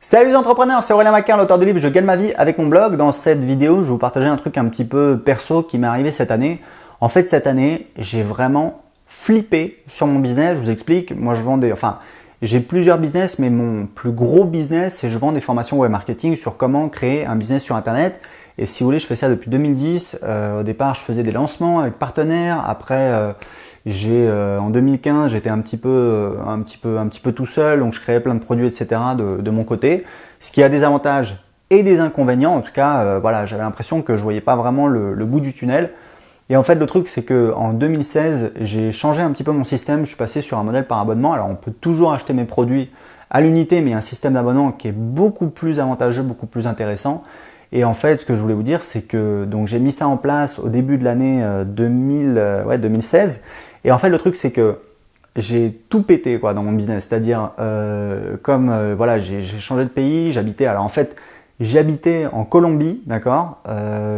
Salut les entrepreneurs, c'est Aurélien Maquin, l'auteur du livre Je gagne ma vie avec mon blog. Dans cette vidéo, je vais vous partager un truc un petit peu perso qui m'est arrivé cette année. En fait, cette année, j'ai vraiment flippé sur mon business. Je vous explique, moi je vends j'ai plusieurs business, mais mon plus gros business, c'est je vends des formations web marketing sur comment créer un business sur Internet. Et si vous voulez, je fais ça depuis 2010. Au départ, je faisais des lancements avec partenaires. Après, en 2015, j'étais un petit peu tout seul, donc je créais plein de produits, etc. de mon côté. Ce qui a des avantages et des inconvénients. En tout cas, voilà, j'avais l'impression que je voyais pas vraiment le bout du tunnel. Et en fait, le truc, c'est que en 2016, j'ai changé un petit peu mon système. Je suis passé sur un modèle par abonnement. Alors, on peut toujours acheter mes produits à l'unité, mais il y a un système d'abonnement qui est beaucoup plus avantageux, beaucoup plus intéressant. Et en fait, ce que je voulais vous dire, c'est que donc j'ai mis ça en place au début de l'année 2016. Et en fait, le truc, c'est que j'ai tout pété dans mon business. C'est-à-dire, voilà, j'ai changé de pays, j'habitais. Alors en fait, j'habitais en Colombie, d'accord.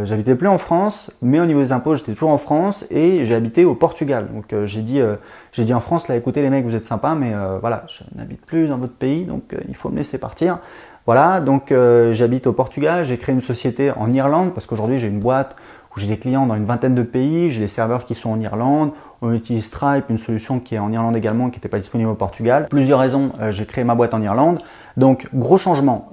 J'habitais plus en France, mais au niveau des impôts, j'étais toujours en France et j'ai habité au Portugal. Donc j'ai dit en France, là, écoutez les mecs, vous êtes sympas, mais voilà, je n'habite plus dans votre pays, donc il faut me laisser partir. Voilà, donc j'habite au Portugal, j'ai créé une société en Irlande parce qu'aujourd'hui j'ai une boîte où j'ai des clients dans une vingtaine de pays, j'ai des serveurs qui sont en Irlande, on utilise Stripe, une solution qui est en Irlande également, qui n'était pas disponible au Portugal. Plusieurs raisons, j'ai créé ma boîte en Irlande. Donc gros changement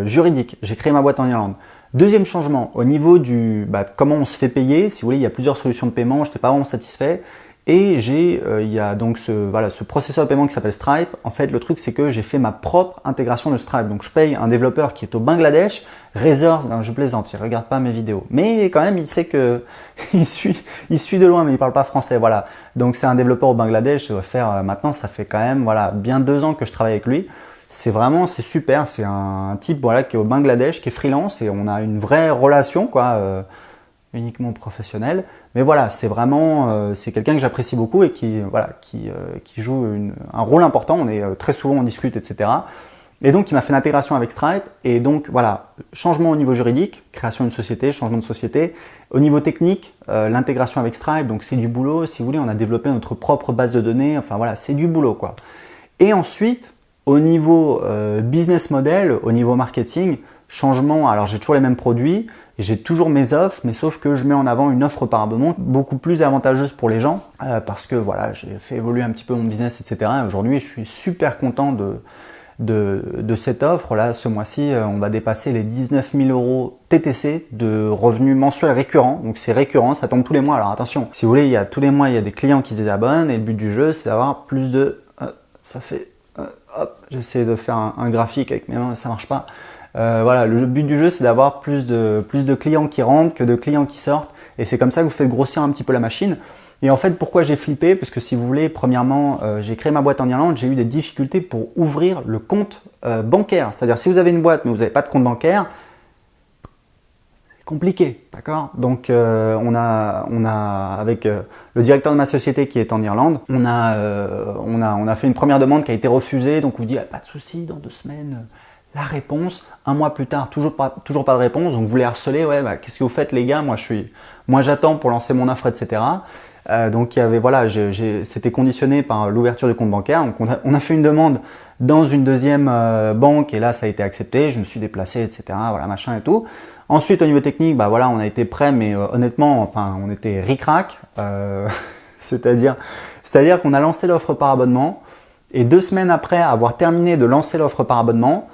juridique, j'ai créé ma boîte en Irlande. Deuxième changement, au niveau du comment on se fait payer, si vous voulez, il y a plusieurs solutions de paiement, je n'étais pas vraiment satisfait. Et il y a donc ce processeur de paiement qui s'appelle Stripe. En fait, le truc, c'est que j'ai fait ma propre intégration de Stripe. Donc, je paye un développeur qui est au Bangladesh. Non, je plaisante, il regarde pas mes vidéos. Mais quand même, il sait que il suit de loin, mais il parle pas français. Voilà. Donc, c'est un développeur au Bangladesh. Ça va faire maintenant, ça fait quand même bien 2 ans que je travaille avec lui. C'est super. C'est un type qui est au Bangladesh, qui est freelance, et on a une vraie relation, uniquement professionnel, mais voilà, c'est vraiment c'est quelqu'un que j'apprécie beaucoup et qui joue un rôle important. On est très souvent, on discute, etc. Et donc il m'a fait l'intégration avec Stripe, et donc voilà, changement au niveau juridique, création d'une société, changement de société. Au niveau technique, l'intégration avec Stripe, donc c'est du boulot. Si vous voulez, on a développé notre propre base de données. Enfin voilà, c'est du boulot Et ensuite, au niveau business model, au niveau marketing, changement. Alors j'ai toujours les mêmes produits. J'ai toujours mes offres, mais sauf que je mets en avant une offre par abonnement beaucoup plus avantageuse pour les gens parce que voilà, j'ai fait évoluer un petit peu mon business, etc. Et aujourd'hui, je suis super content de cette offre. Là, ce mois-ci, on va dépasser les 19 000 € TTC de revenus mensuels récurrents. Donc c'est récurrent, ça tombe tous les mois. Alors attention, si vous voulez, tous les mois, il y a des clients qui se désabonnent et le but du jeu, c'est d'avoir plus de... j'essaie de faire un graphique avec mes mains, mais ça marche pas. Voilà, le but du jeu, c'est d'avoir plus de clients qui rentrent que de clients qui sortent. Et c'est comme ça que vous faites grossir un petit peu la machine. Et en fait, pourquoi j'ai flippé? Parce que si vous voulez, premièrement, j'ai créé ma boîte en Irlande, j'ai eu des difficultés pour ouvrir le compte bancaire. C'est-à-dire, si vous avez une boîte mais vous n'avez pas de compte bancaire, c'est compliqué, d'accord? Donc, on a avec le directeur de ma société qui est en Irlande, on a fait une première demande qui a été refusée. Donc, on vous dit, pas de souci, dans 2 semaines... La réponse, 1 mois plus tard, toujours pas de réponse. Donc vous les harcelez, qu'est-ce que vous faites les gars? Moi j'attends pour lancer mon offre, etc. Donc il y avait c'était conditionné par l'ouverture du compte bancaire. Donc on a fait une demande dans une deuxième banque et là ça a été accepté. Je me suis déplacé, etc. Voilà, machin et tout. Ensuite au niveau technique, on a été prêt, mais honnêtement, on était ric-rac. C'est-à-dire qu'on a lancé l'offre par abonnement et 2 semaines après avoir terminé de lancer l'offre par abonnement.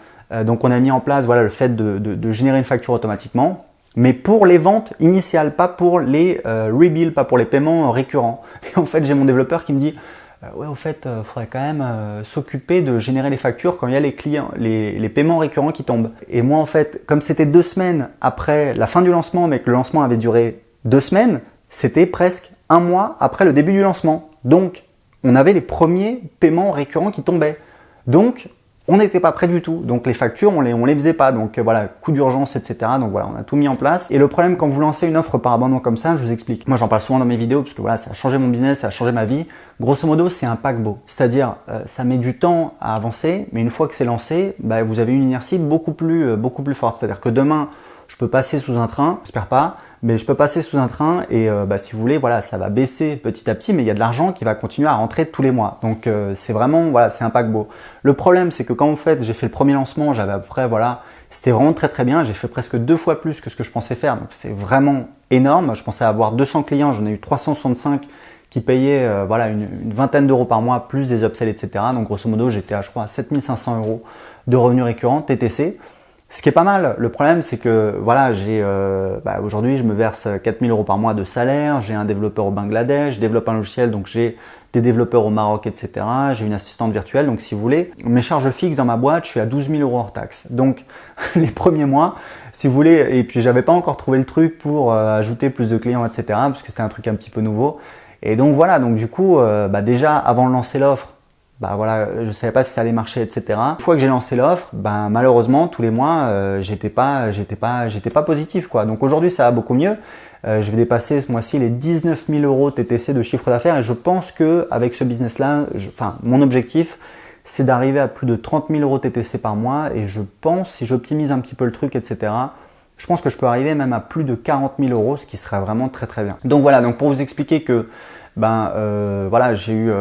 Donc on a mis en place le fait de générer une facture automatiquement, mais pour les ventes initiales, pas pour les rebills, pas pour les paiements récurrents. Et en fait, j'ai mon développeur qui me dit au fait, faudrait quand même s'occuper de générer les factures quand il y a les clients, les paiements récurrents qui tombent. Et moi en fait, comme c'était 2 semaines après la fin du lancement, mais que le lancement avait duré 2 semaines, c'était presque 1 mois après le début du lancement. Donc on avait les premiers paiements récurrents qui tombaient. Donc on n'était pas prêt du tout, donc les factures on les faisait pas, donc voilà, coup d'urgence, etc. Donc voilà, on a tout mis en place. Et le problème quand vous lancez une offre par abonnement comme ça, je vous explique. Moi j'en parle souvent dans mes vidéos parce que voilà, ça a changé mon business, ça a changé ma vie. Grosso modo, c'est un paquebot, c'est-à-dire ça met du temps à avancer, mais une fois que c'est lancé, vous avez une inertie beaucoup plus forte. C'est-à-dire que demain, je peux passer sous un train, j'espère pas, mais je peux passer sous un train et si vous voulez, voilà, ça va baisser petit à petit, mais il y a de l'argent qui va continuer à rentrer tous les mois. Donc c'est vraiment, voilà, c'est un paquebot. Le problème, c'est que quand vous faites, j'ai fait le premier lancement, j'avais à peu près, voilà, c'était vraiment très bien. J'ai fait presque 2 fois plus que ce que je pensais faire, donc c'est vraiment énorme. Je pensais avoir 200 clients, j'en ai eu 365 qui payaient voilà, une vingtaine d'euros par mois, plus des upsells, etc. Donc grosso modo, j'étais à, je crois, à 7500 euros de revenus récurrents TTC. Ce qui est pas mal. Le problème, c'est que voilà, aujourd'hui, je me verse 4000 euros par mois de salaire. J'ai un développeur au Bangladesh, je développe un logiciel, donc j'ai des développeurs au Maroc, etc. J'ai une assistante virtuelle. Donc, si vous voulez, mes charges fixes dans ma boîte, je suis à 12 000 euros hors taxe. Donc, les premiers mois, si vous voulez, et puis j'avais pas encore trouvé le truc pour ajouter plus de clients, etc. Parce que c'était un truc un petit peu nouveau. Et donc voilà. Donc du coup, déjà avant de lancer l'offre, voilà, je savais pas si ça allait marcher, etc. Une fois que j'ai lancé l'offre, malheureusement tous les mois, j'étais pas positif, quoi. Donc aujourd'hui ça va beaucoup mieux. Je vais dépasser ce mois-ci les 19 000 euros TTC de chiffre d'affaires et je pense que avec ce business-là, mon objectif, c'est d'arriver à plus de 30 000 euros TTC par mois et je pense, si j'optimise un petit peu le truc, etc. Je pense que je peux arriver même à plus de 40 000 euros, ce qui serait vraiment très bien. Donc voilà, donc pour vous expliquer que voilà, j'ai eu,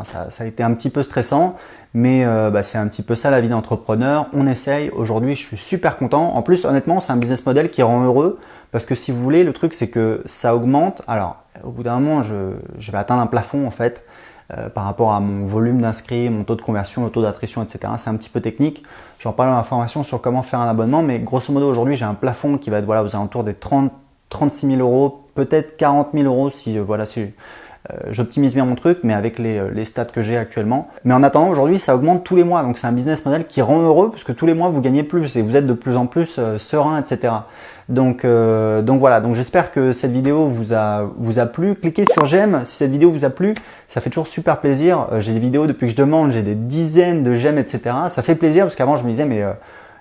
ça a été un petit peu stressant, mais c'est un petit peu ça la vie d'entrepreneur. On essaye. Aujourd'hui, je suis super content. En plus, honnêtement, c'est un business model qui rend heureux parce que si vous voulez, le truc c'est que ça augmente. Alors, au bout d'un moment, je vais atteindre un plafond en fait par rapport à mon volume d'inscrits, mon taux de conversion, le taux d'attrition, etc. C'est un petit peu technique. J'en parle dans l'information sur comment faire un abonnement, mais grosso modo, aujourd'hui, j'ai un plafond qui va être voilà aux alentours des 36 000 euros, peut-être 40 000 euros si j'optimise bien mon truc, mais avec les stats que j'ai actuellement. Mais en attendant, aujourd'hui, ça augmente tous les mois. Donc c'est un business model qui rend heureux parce que tous les mois, vous gagnez plus et vous êtes de plus en plus serein, etc. Donc voilà. Donc j'espère que cette vidéo vous a plu. Cliquez sur j'aime si cette vidéo vous a plu. Ça fait toujours super plaisir. J'ai des vidéos depuis que je demande, j'ai des dizaines de j'aime, etc. Ça fait plaisir parce qu'avant, je me disais, mais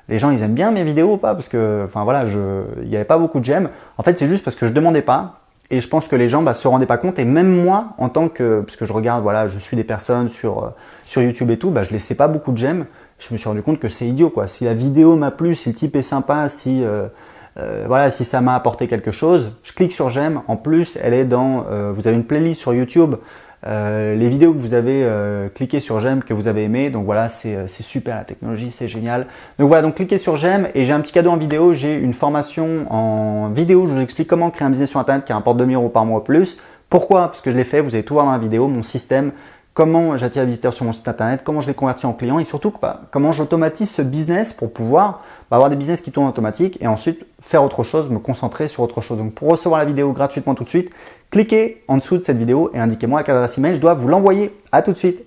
les gens, ils aiment bien mes vidéos ou pas? Parce que, il n'y avait pas beaucoup de j'aime. En fait, c'est juste parce que je demandais pas. Et je pense que les gens se rendaient pas compte. Et même moi, en tant que, parce que je regarde, voilà, je suis des personnes sur YouTube et tout, je laissais pas beaucoup de j'aime. Je me suis rendu compte que c'est idiot, quoi. Si la vidéo m'a plu, si le type est sympa, si ça m'a apporté quelque chose, je clique sur j'aime. En plus, elle est dans, vous avez une playlist sur YouTube. Les vidéos que vous avez cliqué sur j'aime, que vous avez aimé, donc voilà, c'est super, la technologie, c'est génial. Donc voilà, donc cliquez sur j'aime et j'ai un petit cadeau en vidéo, j'ai une formation en vidéo, je vous explique comment créer un business sur internet qui rapporte 2 000 euros par mois ou plus. Pourquoi? Parce que je l'ai fait, vous allez tout voir dans la vidéo, mon système, comment j'attire les visiteurs sur mon site internet, comment je les convertis en clients et surtout comment j'automatise ce business pour pouvoir avoir des business qui tournent automatique et ensuite faire autre chose, me concentrer sur autre chose. Donc pour recevoir la vidéo gratuitement tout de suite, cliquez en dessous de cette vidéo et indiquez-moi à quelle adresse email je dois vous l'envoyer. À tout de suite.